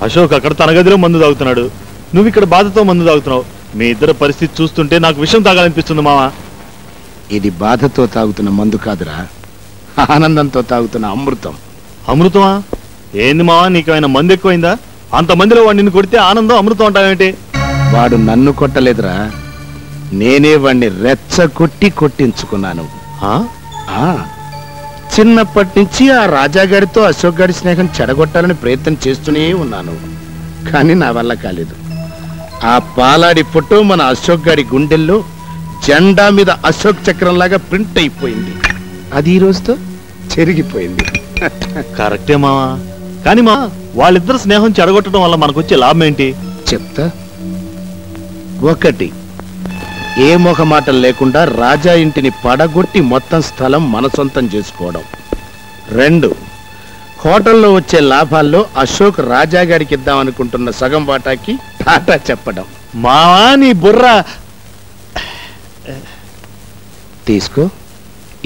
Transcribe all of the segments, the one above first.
అశోక్ అక్కడ తన గదిలో మందు తాగుతున్నాడు, నువ్వు ఇక్కడ బాధతో మందు తాగుతున్నావు. మీ ఇద్దరు పరిస్థితి చూస్తుంటే నాకు విషం తాగాలనిపిస్తుంది మావా. ఇది బాధతో తాగుతున్న మందు కాదురా, ఆనందంతో తాగుతున్న అమృతం. అమృతమా? ఏంది మావా, నీకేమైనా మందు ఎక్కువైందా? అంతమందిలో వాడు నిన్ను కొడితే ఆనందం అమృతం అంటావేంటి? వాడు నన్ను కొట్టలేదురా, నేనే వాడిని రెచ్చగొట్టి కొట్టించుకున్నాను. చిన్నప్పటి నుంచి ఆ రాజాగారితో అశోక్ గారి స్నేహం చెడగొట్టాలని ప్రయత్నం చేస్తూనే ఉన్నాను, కానీ నా వల్ల కాలేదు. ఆ పాలాడి ఫోటో మన అశోక్ గారి గుండెల్లో జెండా మీద అశోక్ చక్రం లాగా ప్రింట్ అయిపోయింది. అది ఈ రోజుతో చెరిగిపోయింది. కరెక్టే మావా, కానీ మా వాళ్ళిద్దరు స్నేహం చెడగొట్టడం వల్ల మనకొచ్చే లాభం ఏంటి చెప్తా. ఒకటి, ఏ మొహమాటం లేకుండా రాజా ఇంటిని పడగొట్టి మొత్తం స్థలం మన సొంతం చేసుకోవడం. 2, హోటల్లో వచ్చే లాభాల్లో అశోక్ రాజా గారికి ఇద్దామనుకుంటున్న సగం వాటాకి టాటా చెప్పడం. మావా నీ బుర్ర తీసుకో,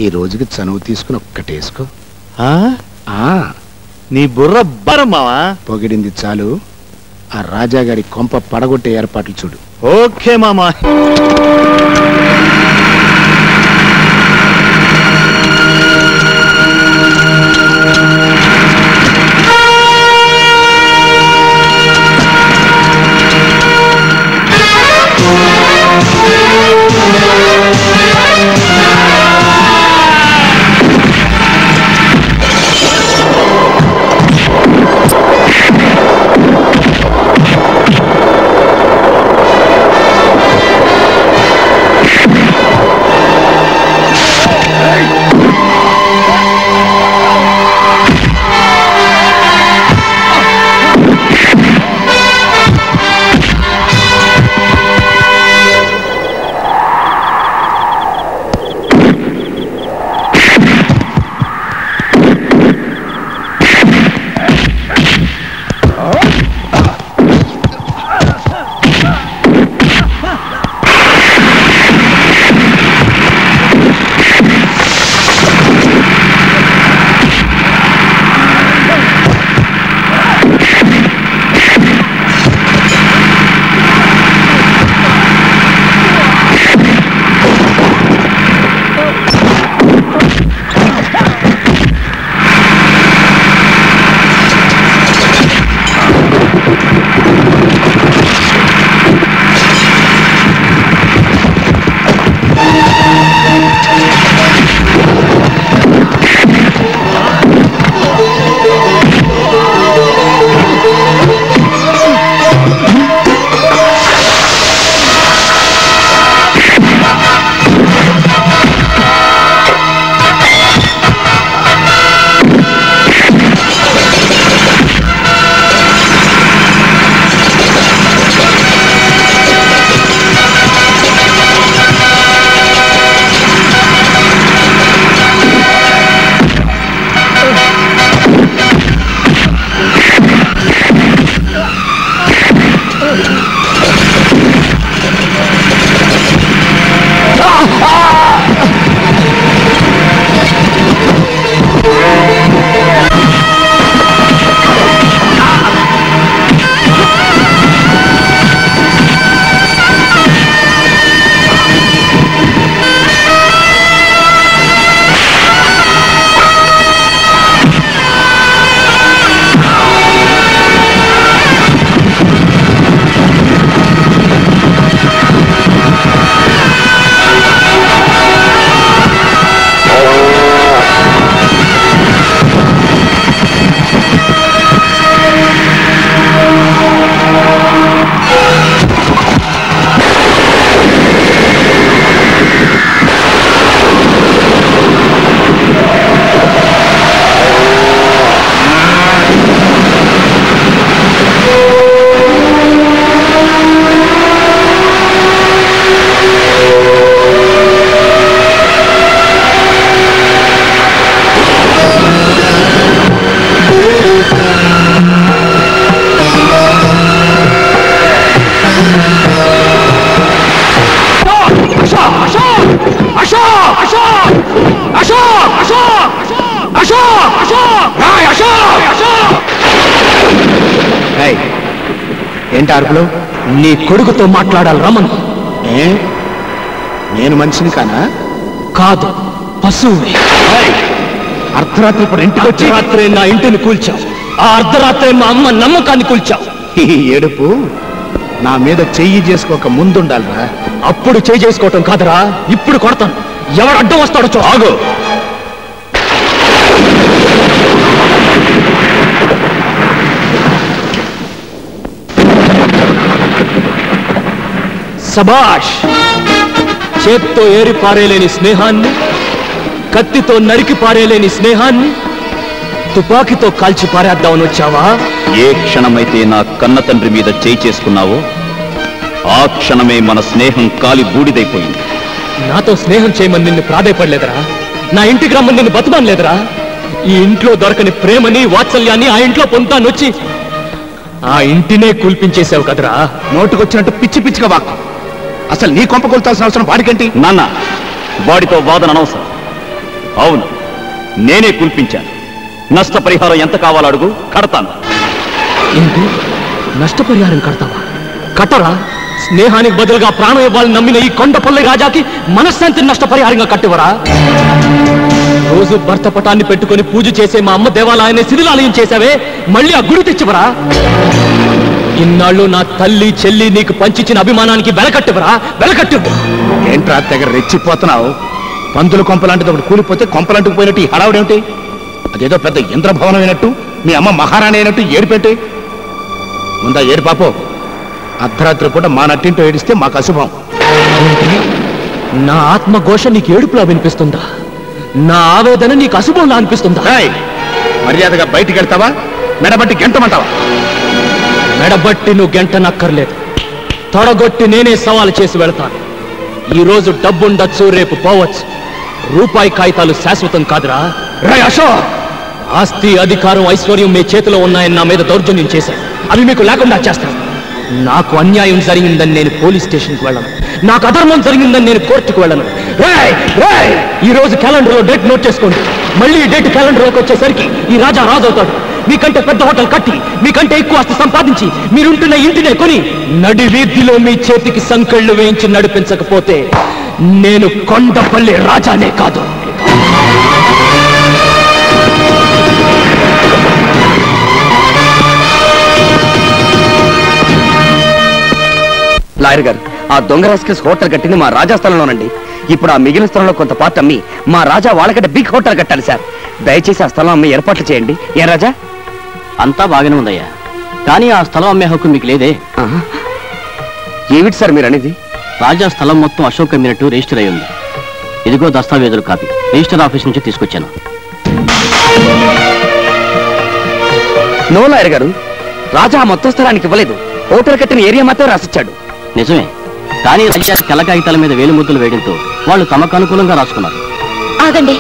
ఈ రోజుకి చనువు తీసుకుని ఒక్కటేసుకో. నీ బుర్ర బరం మావా. పొగిడింది చాలు, ఆ రాజా గారి కొంప పడగొట్టే ఏర్పాట్లు చూడు. ఓకే మామా. ఏంటి అరుపులు? నీ కొడుకుతో మాట్లాడాలి రమను. ఏ నేను మనిషిని కానా? కాదు, పశువుని. అర్ధరాత్రి ఇప్పుడు ఇంటికి వచ్చి రాత్రే నా ఇంటిని కూల్చావు. ఆ అర్ధరాత్రే మా అమ్మ నమ్మకాన్ని కూల్చావు. ఈ ఏడుపు నా మీద చెయ్యి చేసుకోక ముందుండాలిరా. అప్పుడు చేయి చేసుకోవటం కాదురా, ఇప్పుడు కొడతాను. ఎవరు అడ్డం వస్తాడో చూ. ఆగు. సబాష్! చేత్తో ఏరి పారేలేని స్నేహాన్ని, కత్తితో నరికి పారేలేని స్నేహాన్ని తుపాకీతో కాల్చి పారేద్దామని వచ్చావా? ఏ క్షణమైతే నా కన్న తండ్రి మీద చేయి చేసుకున్నావో ఆ క్షణమే మన స్నేహం కాలి బూడిదైపోయింది. నాతో స్నేహం చేయమని నిన్ను ప్రాధాయపడలేదురా. నా ఇంటికి రమ్మని నిన్ను బతుమానలేదురా. ఈ ఇంట్లో దొరకని ప్రేమని వాత్సల్యాన్ని ఆ ఇంట్లో పొందుతానొచ్చి ఆ ఇంటినే కూల్పించేశావు కదరా. నోటుకొచ్చినట్టు పిచ్చి పిచ్చిగా వాక్కు. అసలు నీ కొంప కొల్తాల్సిన అవసరం వాడికేంటి? నాన్న, వాడితో వాదన అనవసరం. అవును, నేనే కూల్పించాను. నష్టపరిహారం ఎంత కావాలో అడుగు, కడతాను. ఏంటి? నష్టపరిహారం కడతావా? కట్టరా. స్నేహానికి బదులుగా ప్రాణం ఇవ్వాలని నమ్మిన ఈ కొండపల్లి రాజాకి మనశ్శాంతిని నష్టపరిహారంగా కట్టివరా? రోజు భర్త పటాన్ని పెట్టుకుని పూజ చేసే మా అమ్మ దేవాలయాన్ని శిథిలాలయం చేశావే, మళ్ళీ ఆ గుడి తెచ్చివరా? ఇన్నాళ్ళు నా తల్లి చెల్లి నీకు పంచిచ్చిన అభిమానానికి వెలకట్టివరా? వెలకట్టివు. ఏంట్రా తెగ రెచ్చిపోతున్నావు? పందుల కొంపలాంటిది ఒకటి కూలిపోతే కొంపలంటుకు పోయినట్టు ఈ హడావుడేమిటి? అదేదో పెద్ద ఇంద్రభవనం అయినట్టు, మీ అమ్మ మహారాణి అయినట్టు ఏడిపెట్టి ముందా ఏడు పాపో. అర్ధరాత్రి పూట మా నట్టింటో ఏడిస్తే మాకు అశుభం. నా ఆత్మఘోష నీకు ఏడుపులా వినిపిస్తుందా? నా ఆవేదన నీకు అశుభంలా అనిపిస్తుందా? మర్యాదగా బయటికి వెళ్తావా, మెడబట్టి గెంటమంటావా? మెడబట్టి నువ్వు గంట నక్కర్లేదు. తొడగొట్టి నేనే సవాలు చేసి వెళ్తాను. ఈ రోజు డబ్బుండొచ్చు, రేపు పోవచ్చు. రూపాయి కాగితాలు శాశ్వతం కాదురా. రే అశోక్, ఆస్తి అధికారం ఐశ్వర్యం మీ చేతిలో ఉన్నాయని నా మీద దౌర్జన్యం చేశాను. అవి మీకు లేకుండా చేస్తాను. నాకు అన్యాయం జరిగిందని నేను పోలీస్ స్టేషన్కి వెళ్ళను. నాకు అధర్మం జరిగిందని నేను కోర్టుకు వెళ్ళను. ఈ రోజు క్యాలెండర్లో డేట్ నోట్ చేసుకోండి. మళ్ళీ ఈ డేట్ క్యాలెండర్లోకి వచ్చేసరికి ఈ రాజా రాజవుతాడు. మీకంటే పెద్ద హోటల్ కట్టి, మీకంటే ఎక్కువ ఆస్తి సంపాదించి, మీరుంటున్న ఇంటినే కొని నడి వీధిలో మీ చేతికి సంకెళ్ళు వేయించి నడిపించకపోతే నేను కొండపల్లి రాజానే కాదు. లాయర్ గారు, ఆ దొంగ రాస్కెల్స్ హోటల్ కట్టింది మా రాజా స్థలంలోనండి. ఇప్పుడు ఆ మిగిలిన స్థలంలో కొంత పార్ట్ అమ్మి మా రాజా వాళ్ళకంటే బిగ్ హోటల్ కట్టాలి సార్. దయచేసి ఆ స్థలం అమ్మి ఏర్పాట్లు చేయండి. ఏ రాజా? అంతా బాగానే ఉందయ్యా, కానీ ఆ స్థలం అమ్మే హక్కు మీకు లేదే. ఏమిటి సార్ మీరు అనేది? రాజా స్థలం మొత్తం అశోక్ అమ్మినట్టు రిజిస్టర్ అయి ఉంది. ఇదిగో దస్తావేజుల కాపీ, రిజిస్టర్ ఆఫీస్ నుంచి తీసుకొచ్చాను. నో లాయర్ గారు, రాజా మొత్తం స్థలానికి ఇవ్వలేదు. హోటల్ కట్టిన ఏరియా మాత్రం రాసిచ్చాడు. నిజమే, కానీ రాజా తెల్ల కాగితాల మీద వేలు ముద్రలు వేయడంతో వాళ్ళు తమకు అనుకూలంగా రాసుకున్నారు. ఆగండి,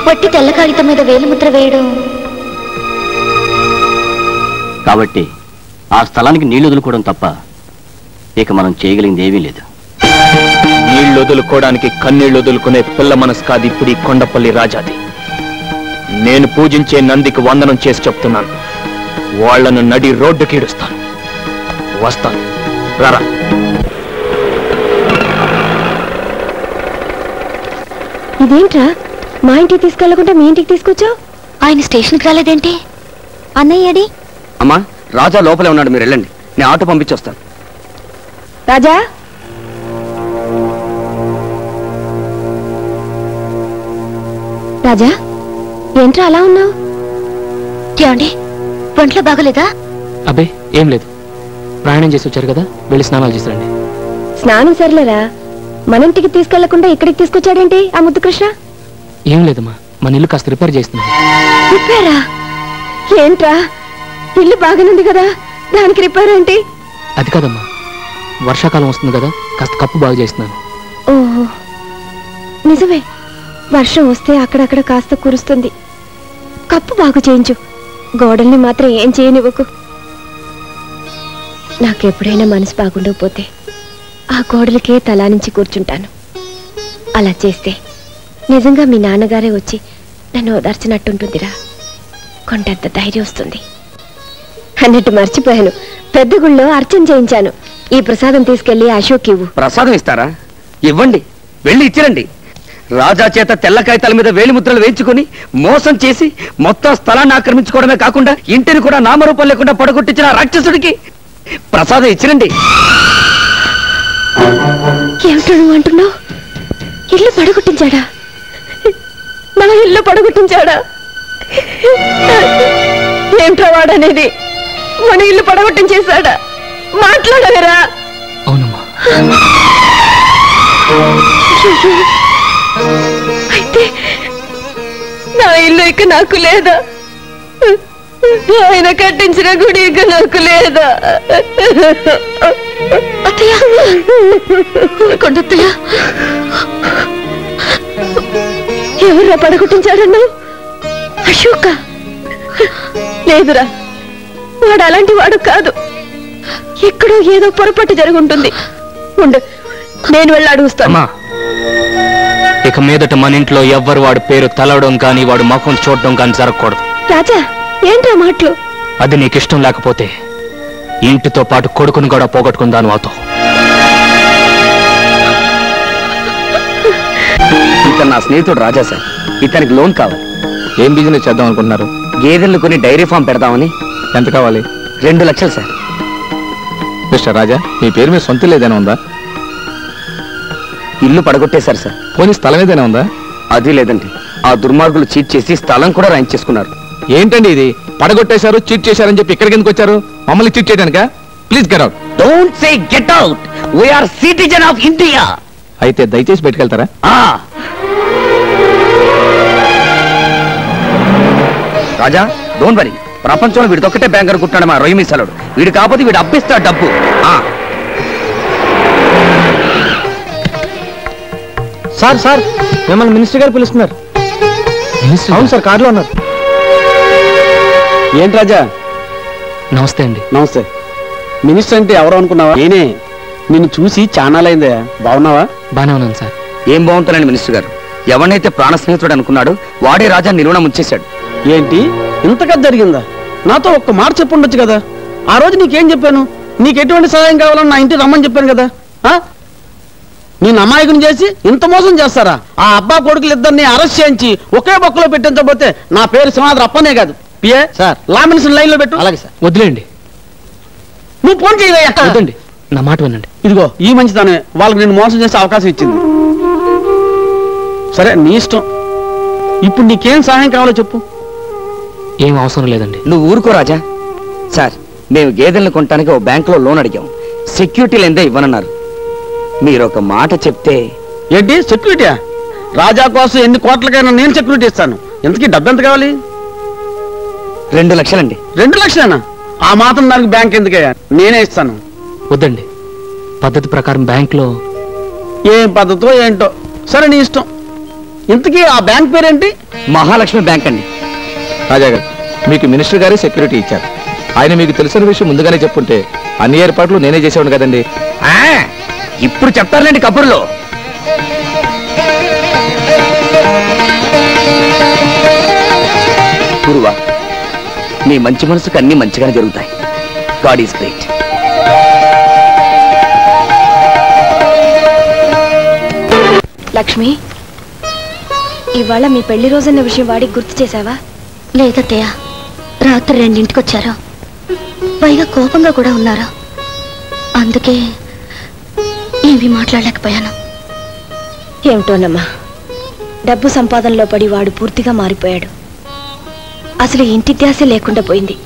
వట్టి తెల్ల కాగితం మీద వేలిముద్ర వేయడం. కాబట్టి ఆ స్థలానికి నీళ్లు వదులుకోవడం తప్ప ఇక మనం చేయగలిగింది ఏమీ లేదు. నీళ్లు వదులుకోవడానికి కన్నీళ్లు వదులుకునే పిల్ల మనసు కాదు ఇప్పుడు ఈ కొండపల్లి రాజాది. నేను పూజించే నందికి వందనం చేసి చెప్తున్నాను, వాళ్లను నడి రోడ్డుకి ఈడుస్తాను. వస్తాను, రారా. ఇదేంట్రా, మా ఇంటికి తీసుకెళ్లకుండా మీ ఇంటికి తీసుకొచ్చావు? ఆయన స్టేషన్కి రాలేదేంటి? అన్నయ్యడి? అమ్మా, రాజా లోపలే ఉన్నాడు, మీరు వెళ్ళండి. నేను ఆటో పంపించొస్తాను. రాజా, రాజా, ఏంట్రా అలా ఉన్నావు? ఏమండి, ఒంట్లో బాగోలేదా? అబ్బే ఏం లేదు, ప్రయాణం చేసి వచ్చారు కదా, వెళ్ళి స్నానాలు చేసిరండి. స్నానం సర్లేరా, మన ఇంటికి తీసుకెళ్లకుండా ఇక్కడికి తీసుకొచ్చాడేంటి ఆ ముద్దు కృష్ణ? ఏం లేదమ్మా, మన ఇల్లు కాస్త రిపేర్ చేస్తున్నాను. రిపేరా? ఏంట్రా, ఇల్లు బాగానుంది కదా, దానికి రిపేర్ ఏంటి? అది కాదమ్మా, వర్షాకాలం వస్తుంది కదా, కాస్త కప్పు బాగు చేస్తున్నాను. ఓహో, నిజమే. వర్షం వస్తే అక్కడక్కడ కాస్త కురుస్తుంది. కప్పు బాగు చేయించు, గోడల్ని మాత్రం ఏం చేయనివ్వకు. నాకెప్పుడైనా మనసు బాగుండకపోతే ఆ గోడలకే తలానించి కూర్చుంటాను. అలా చేస్తే నిజంగా మీ నాన్నగారే వచ్చి నన్ను ఓదార్చినట్టుంటుందిరా. కొండంత ధైర్యం వస్తుంది. అన్నట్టు మర్చిపోయాను. పెద్ద గుళ్ళో అర్చన చేయించాను. ఈ ప్రసాదం తీసుకెళ్లి అశోక్ ఇవ్వు. ప్రసాదం ఇస్తారా? ఇవ్వండి, వెళ్ళి ఇచ్చిరండి. రాజా చేత తెల్ల కాగితాల మీద వేలిముద్రలు వేయించుకుని మోసం చేసి మొత్తం స్థలాన్ని ఆక్రమించుకోవడమే కాకుండా ఇంటిని కూడా నామరూపం లేకుండా పడగొట్టించిన రాక్షసుడికి ప్రసాదం ఇచ్చిరండి. ఏమిటో నువ్వు అంటున్నావు? ఇల్లు పడగొట్టించాడా? నా ఇల్లు పడగొట్టించాడా? ఏమిట్రా వాడనేది? మన ఇల్లు పడగొట్టించేశాడా? మాట్లాడవేరా? అవునమ్మా. అయితే నా ఇల్లు ఇక నాకు లేదా? ఆయన కట్టించిన గుడి ఇక నాకు లేదా? అత్తయ్య, కొండత్తయ్య, ఎవర్రా పడగొట్టించాడన్నావు? అశోక? లేదురా, వాడు అలాంటి వాడు కాదు. ఎక్కడో ఏదో పొరపాటు జరుగుంటుంది. ఉండు, నేను వెళ్ళి అడుగుస్తాను. ఇక మీదట మన ఇంట్లో ఎవ్వరు వాడి పేరు తలవడం కానీ వాడు ముఖం చూడడం కానీ జరగకూడదు. రాజా, ఏంట్రా మాటలు? అది నీకు ఇష్టం లేకపోతే ఇంటితో పాటు కొడుకుని కూడా పోగొట్టుకుందాను అవుతావు. ఇతను నా స్నేహితుడు రాజా సార్. ఇతనికి లోన్ కావాలి. ఏం బిజినెస్ చేద్దాం అనుకుంటున్నారు? గేదెలు కొని డైరీ ఫామ్ పెడదామని. ఎంత కావాలి? 2 లక్షలు సార్. మిస్టర్ రాజా, మీ పేరు మీద సొంత ఏదైనా ఉందా? ఇల్లు పడగొట్టేశారు సార్. పోనీ స్థలం ఏదైనా ఉందా? అది లేదండి. ఆ దుర్మార్గులు చీట్ చేసి స్థలం కూడా రాయించేసుకున్నారు. ఏంటండి ఇది? పడగొట్టేశారు, చీట్ చేశారని చెప్పి ఇక్కడికి ఎందుకు వచ్చారు? మమ్మల్ని చీట్ చేయడానికా? Please get out. Don't say get out. We are citizen of India. అయితే దయచేసి బయటకెళ్తారా? రాజా, డోంట్ వరీ. ప్రపంచంలో వీడితొక్కటే బ్యాంక్ అనుకుంటున్నాడు మా రొయ్యి మీసాలుడు. వీడు కాకపోతే వీడు అప్పిస్తాడు డబ్బు. సార్ సార్, మిమ్మల్ని మినిస్టర్ గారు పిలుస్తున్నారు. అవును సార్, కార్లో ఉన్నారు. ఏంటి రాజా? నమస్తే అండి. నమస్తే. మినిస్టర్ అంటే ఎవరు అనుకున్నావా? నేనే. నిన్ను చూసి చానాలైందే. బాగున్నావా? బానే ఉన్నాను సార్. ఏం బాగుంటానండి మినిస్టర్ గారు. ఎవరినైతే ప్రాణ స్నేహితుడు అనుకున్నాడు వాడే రాజా నిర్వహణ ముంచేశాడు. ఏంటి ఇంతగా జరిగిందా? నాతో ఒక్క మాట చెప్పుండొచ్చు కదా. ఆ రోజు నీకేం చెప్పాను? నీకు ఎటువంటి సహాయం కావాలని నా ఇంటికి రమ్మని చెప్పాను కదా. నేను అమాయకుని చేసి ఇంత మోసం చేస్తారా? ఆ అబ్బా కొడుకులు ఇద్దరిని అరెస్ట్ చేయించి ఒకే బొక్కలో పెట్టించబోతే నా పేరు సింహాద్రి అప్పనే కాదు. PA sir, law minister line లో పెట్టు. అలాగే సార్. వదిలేండి. నువ్వు ఫోన్ చేయవయ్యా. వద్దండి, నా మాట వినండి. ఇదిగో ఈ మంచితనే వాళ్ళకి నేను మోసం చేసే అవకాశం ఇచ్చింది. సరే, నీ ఇష్టం. ఇప్పుడు నీకేం సహాయం కావాలో చెప్పు. ఏం అవసరం లేదండి. నువ్వు ఊరుకో రాజా. సార్, మేము గేదెలను కొనడానికి ఓ బ్యాంకులో లోన్ అడిగాం. సెక్యూరిటీ లేదే ఇవ్వనన్నారు. మీరు ఒక మాట చెప్తే. ఏంటి సెక్యూరిటీయా? రాజా కోసం ఎన్ని కోట్లకైనా నేను సెక్యూరిటీ ఇస్తాను. ఇంతకీ డబ్బు ఎంత కావాలి? 2 లక్షలండి. 2 లక్షలేనా? ఆ మాత్రం దానికి బ్యాంక్ ఎందుకయ్యా? నేనే ఇస్తాను. వద్దండి, పద్ధతి ప్రకారం బ్యాంకులో. ఏం పద్ధతో ఏంటో. సరే, నీ ఇష్టం. ఇంతకీ ఆ బ్యాంక్ పేరేంటి? మహాలక్ష్మి బ్యాంక్ అండి. రాజా గారు, మీకు మినిస్టర్ గారే సెక్యూరిటీ ఇచ్చారు. ఆయన మీకు తెలిసిన విషయం ముందుగానే చెప్పుంటే అన్ని ఏర్పాట్లు నేనే చేసేవాడు కదండి. ఇప్పుడు చెప్తారులేండి కబుర్లో. గురువా, నీ మంచి మనసుకు అన్ని మంచిగానే జరుగుతాయి. God is great. లక్ష్మి, ఇవాళ మీ పెళ్లి రోజన్న విషయం వాడికి గుర్తు చేశావా? లేదత్తయ్య, రాత్రి 2ంటికి వచ్చారు. పైగా కోపంగా కూడా ఉన్నారు. అందుకే ఏమీ మాట్లాడలేకపోయాను. ఏమిటోనమ్మా, డబ్బు సంపాదనలో పడి వాడు పూర్తిగా మారిపోయాడు. అసలు ఇంటి ధ్యాస లేకుండా పోయింది.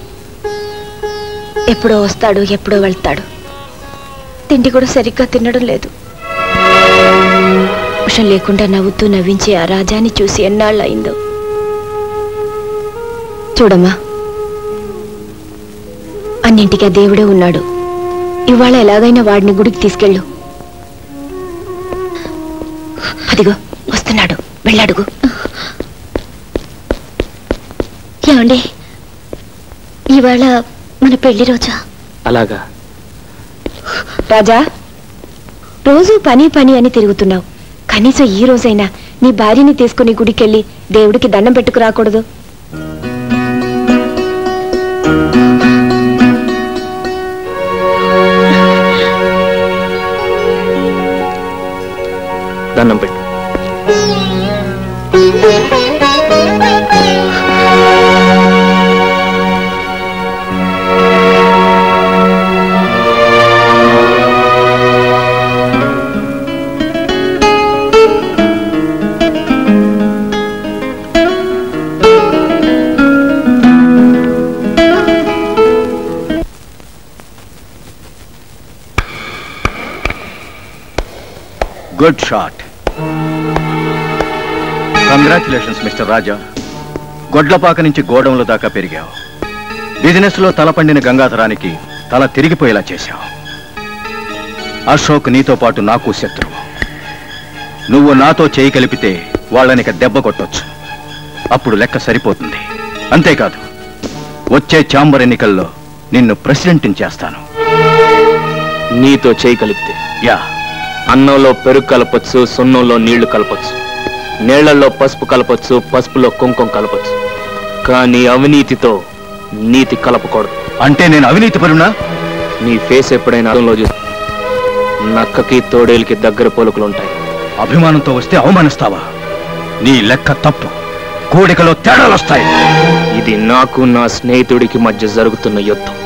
ఎప్పుడో వస్తాడు, ఎప్పుడో వెళ్తాడు. తిండి కూడా సరిగ్గా తినడం లేదు. విషం లేకుండా నవ్వుతూ నవ్వించే ఆ రాజాని చూసి ఎన్నాళ్ళు అయిందో. చూడమ్మా, అన్నింటికీ ఆ దేవుడే ఉన్నాడు. ఇవాళ ఎలాగైనా వాడిని గుడికి తీసుకెళ్ళు. అదిగో వస్తున్నాడు, వెళ్ళడుగు. ఏమండి, ఇవాళ మన పెళ్లి రోజా? అలాగా. రాజా, రోజు పని పని అని తిరుగుతున్నావు. కనీసం ఈ రోజైనా నీ భార్యని తీసుకుని గుడికెళ్ళి దేవుడికి దండం పెట్టుకు రాకూడదు? దండం పెట్టు. Good shot. కంగ్రాచులేషన్స్ మిస్టర్ రాజా. గొడ్లపాక నుంచి గోడౌన్ల దాకా పెరిగావు. బిజినెస్ లో తలపండిన గంగాధరానికి తల తిరిగిపోయేలా చేశావు. అశోక్ నీతో పాటు నాకు శత్రువు. నువ్వు నాతో చేయి కలిపితే వాళ్ళనిక దెబ్బ కొట్టొచ్చు. అప్పుడు లెక్క సరిపోతుంది. అంతేకాదు, వచ్చే ఛాంబర్ ఎన్నికల్లో నిన్ను ప్రెసిడెంట్ని చేస్తాను. నీతో చేయి కలిపితే? యా. అన్నంలో పెరుగు కలపొచ్చు, సున్నంలో నీళ్లు కలపొచ్చు, నీళ్లలో పసుపు కలపొచ్చు, పసుపులో కుంకుమ కలపొచ్చు. కానీ అవినీతితో నీతి కలపకూడదు. అంటే నేను అవినీతి పరునా? నీ ఫేస్ ఎప్పుడైనా అర్థంలో చూసి నక్కకి తోడేలికి దగ్గర పోలుకులుంటాయి. అభిమానంతో వస్తే అవమానిస్తావా? నీ లెక్క తప్పు. కోడికలో తేడాలొస్తాయి. ఇది నాకు నా స్నేహితుడికి మధ్య జరుగుతున్న యుద్ధం.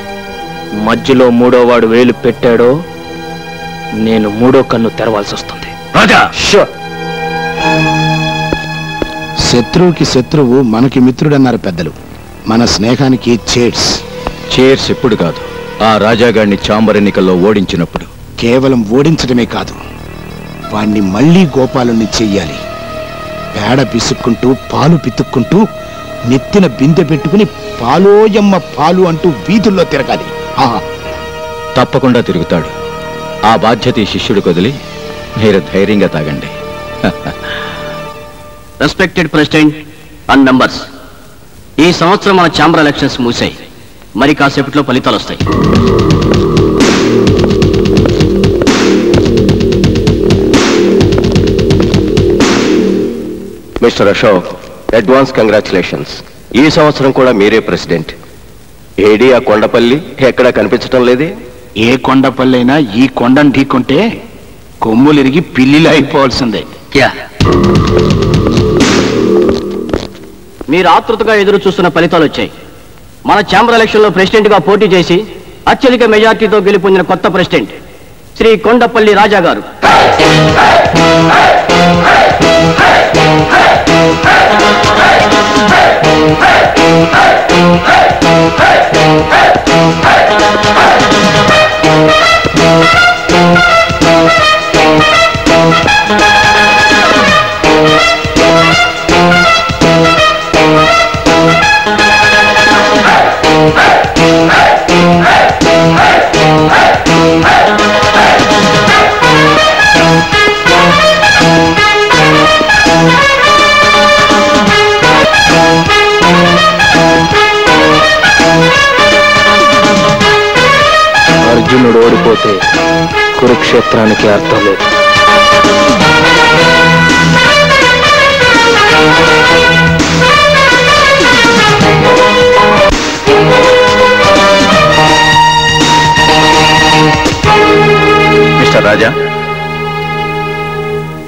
మధ్యలో మూడోవాడు వేలు పెట్టాడో నేను మూడో కన్ను తెరవాల్సి వస్తుంది. రాజా, శత్రువుకి శత్రువు మనకి మిత్రుడన్నారు పెద్దలు. మన స్నేహానికి చేర్స్. చేర్స్ ఎప్పుడు కాదు, ఆ రాజాగాడిని ఛాంబర్ ఎన్నికల్లో ఓడించినప్పుడు. కేవలం ఓడించడమే కాదు, వాణ్ణి మళ్లీ గోపాలుణ్ణి చెయ్యాలి. పేడ పిసుక్కుంటూ పాలు పితుక్కుంటూ నెత్తిన బిందె పెట్టుకుని పాలోయమ్మ పాలు అంటూ వీధుల్లో తిరగాలి. తప్పకుండా తిరుగుతాడు. ఆ బాధ్యత ఈ శిష్యుడికి వదిలి మీరు ధైర్యంగా తాగండి. రెస్పెక్టెడ్ ప్రెసిడెంట్ అండ్ మెంబర్స్, ఈ సంవత్సరం మన ఛాంబర్ ఎలక్షన్స్ మూసాయి. మరి కాసేపట్లో ఫలితాలు వస్తాయి. Mister Ashok, advance congratulations. ఈ సంవత్సరం కూడా మీరే ప్రెసిడెంట్. ఏడి ఆ కొండపల్లి ఎక్కడా కనిపించటం లేదే? ఏ కొండపల్లి అయినా ఈ కొండను ఢీకుంటే కొమ్ములిరిగి పిల్లిలు అయిపోవాల్సిందే. మీరు ఆతృతగా ఎదురు చూస్తున్న ఫలితాలు వచ్చాయి. మన ఛాంబర్ ఎలక్షన్ లో ప్రెసిడెంట్ గా పోటీ చేసి అత్యధిక మెజార్టీతో గెలుపొందిన కొత్త ప్రెసిడెంట్ శ్రీ కొండపల్లి రాజా గారు. అర్జునుడు ఓడిపోతే కురుక్షేత్రానికి అర్థం లేదు.